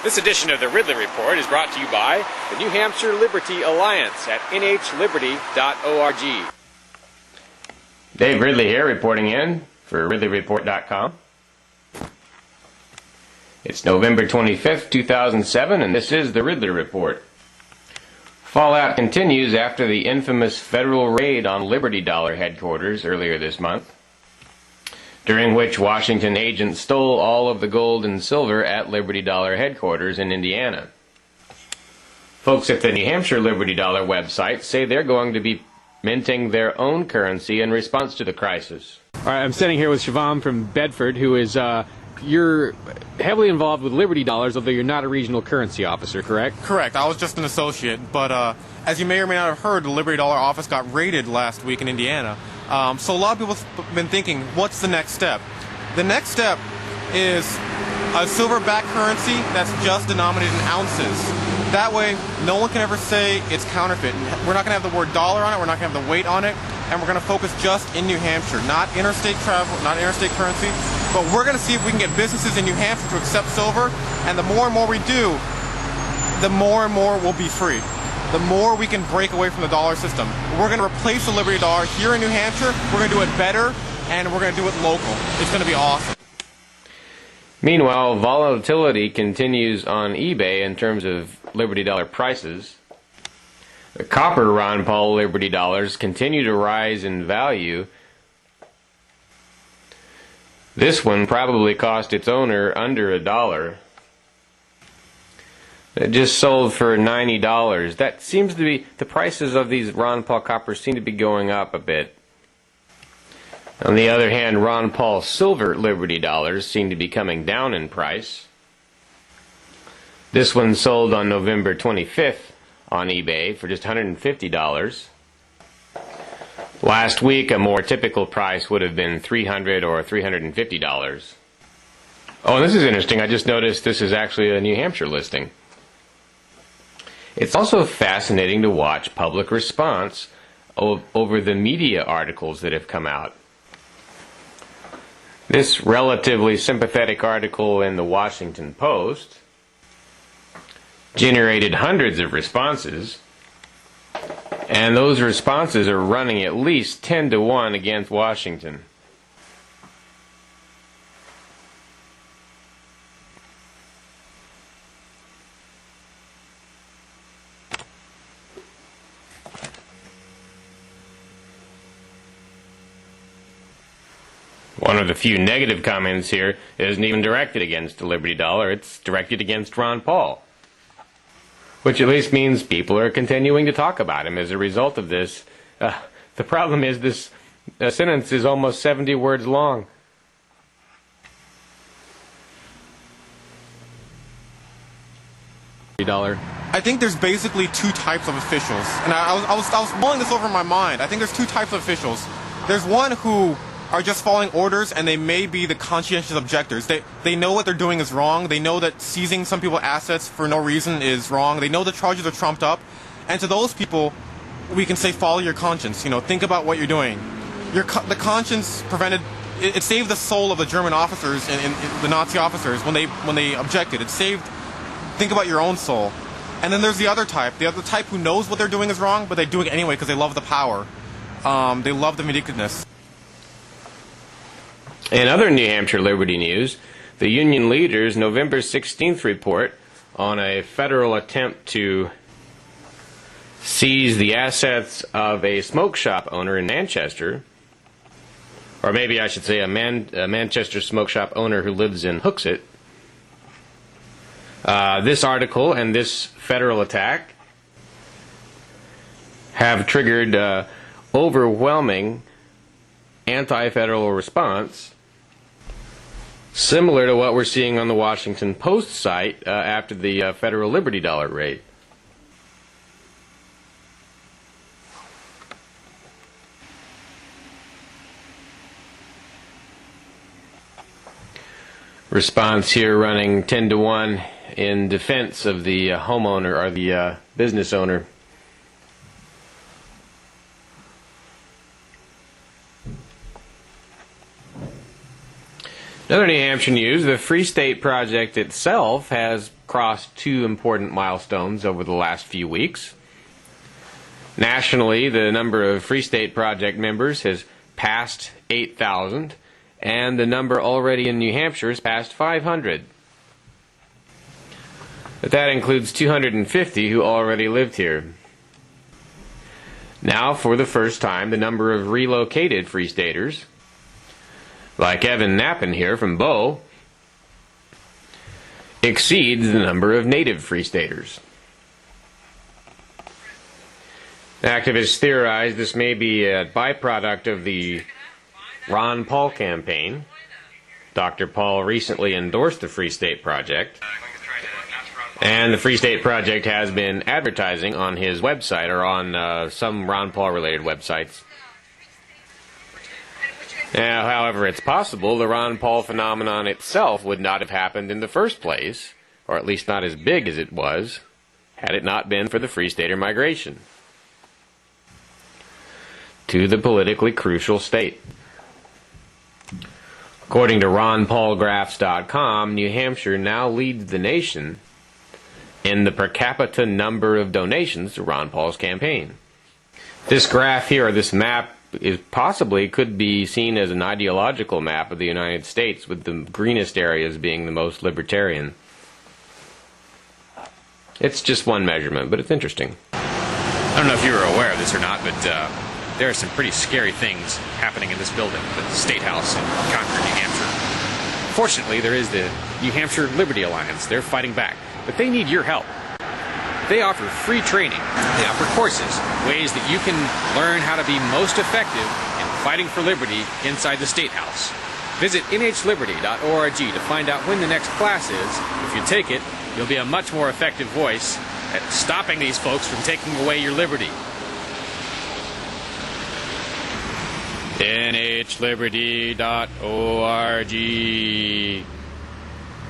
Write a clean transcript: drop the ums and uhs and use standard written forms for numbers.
This edition of the Ridley Report is brought to you by the New Hampshire Liberty Alliance at nhliberty.org. Dave Ridley here, reporting in for RidleyReport.com. It's November 25th, 2007, and this is the Ridley Report. Fallout continues after the infamous federal raid on Liberty Dollar headquarters earlier this month, during which Washington agents stole all of the gold and silver at Liberty Dollar headquarters in Indiana. Folks at the New Hampshire Liberty Dollar website say they're going to be minting their own currency in response to the crisis. All right, I'm sitting here with Shivam from Bedford, who is, you're heavily involved with Liberty Dollars, although you're not a regional currency officer, correct? Correct. I was just an associate, but as you may or may not have heard, the Liberty Dollar office got raided last week in Indiana. So a lot of people have been thinking, what's the next step? The next step is a silverback currency that's just denominated in ounces. That way, no one can ever say it's counterfeit. We're not going to have the word dollar on it, we're not going to have the weight on it, and we're going to focus just in New Hampshire, not interstate travel, not interstate currency, but we're going to see if we can get businesses in New Hampshire to accept silver, and the more and more we do, the more and more we'll be free. The more we can break away from the dollar system. We're going to replace the Liberty Dollar here in New Hampshire. We're going to do it better, and we're going to do it local. It's going to be awesome. Meanwhile, volatility continues on eBay in terms of Liberty Dollar prices. The copper Ron Paul Liberty Dollars continue to rise in value. This one probably cost its owner under $1. It just sold for $90. That seems to be, the prices of these Ron Paul coppers seem to be going up a bit. On the other hand, Ron Paul Silver Liberty Dollars seem to be coming down in price. This one sold on November 25th on eBay for just $150. Last week, a more typical price would have been $300 or $350. Oh, and this is interesting. I just noticed this is actually a New Hampshire listing. It's also fascinating to watch public response over the media articles that have come out. This relatively sympathetic article in the Washington Post generated hundreds of responses, and those responses are running at least 10-1 against Washington. One of the few negative comments here isn't even directed against the Liberty Dollar, it's directed against Ron Paul. Which at least means people are continuing to talk about him as a result of this. The problem is this sentence is almost 70 words long. I think there's basically two types of officials, and I was mulling this over in my mind. I think there's two types of officials. There's one who are just following orders, and they may be the conscientious objectors. They know what they're doing is wrong. They know that seizing some people's assets for no reason is wrong. They know the charges are trumped up. And to those people, we can say, follow your conscience. You know, think about what you're doing. The conscience prevented, it saved the soul of the German officers and the Nazi officers when they objected. It saved, think about your own soul. And then there's the other type who knows what they're doing is wrong, but they do it anyway because they love the power. They love the vindictiveness. In other New Hampshire Liberty news, the union leaders' November 16th report on a federal attempt to seize the assets of a smoke shop owner in Manchester, or maybe I should say a Manchester smoke shop owner who lives in Hooksett. This article and this federal attack have triggered overwhelming anti-federal response, similar to what we're seeing on the Washington Post site after the federal Liberty Dollar raid. Response here running 10-1 in defense of the homeowner or the business owner. Another New Hampshire news, the Free State Project itself has crossed two important milestones over the last few weeks. Nationally, the number of Free State Project members has passed 8,000, and the number already in New Hampshire has passed 500. But that includes 250 who already lived here. Now, for the first time, the number of relocated Free Staters, like Evan Knappen here from Bow, exceeds the number of native Free Staters. Activists theorize this may be a byproduct of the Ron Paul campaign. Dr. Paul recently endorsed the Free State Project, and the Free State Project has been advertising on his website or on some Ron Paul related websites. Now, however, it's possible the Ron Paul phenomenon itself would not have happened in the first place, or at least not as big as it was, had it not been for the Free Stater migration to the politically crucial state. According to RonPaulGraphs.com, New Hampshire now leads the nation in the per capita number of donations to Ron Paul's campaign. This graph here, or this map, could be seen as an ideological map of the United States, with the greenest areas being the most libertarian. It's just one measurement, but it's interesting. I don't know if you were aware of this or not, but there are some pretty scary things happening in this building, the State House in Concord, New Hampshire. Fortunately, there is the New Hampshire Liberty Alliance. They're fighting back, but they need your help. They offer free training. They offer courses, ways that you can learn how to be most effective in fighting for liberty inside the State House. Visit nhliberty.org to find out when the next class is. If you take it, you'll be a much more effective voice at stopping these folks from taking away your liberty. nhliberty.org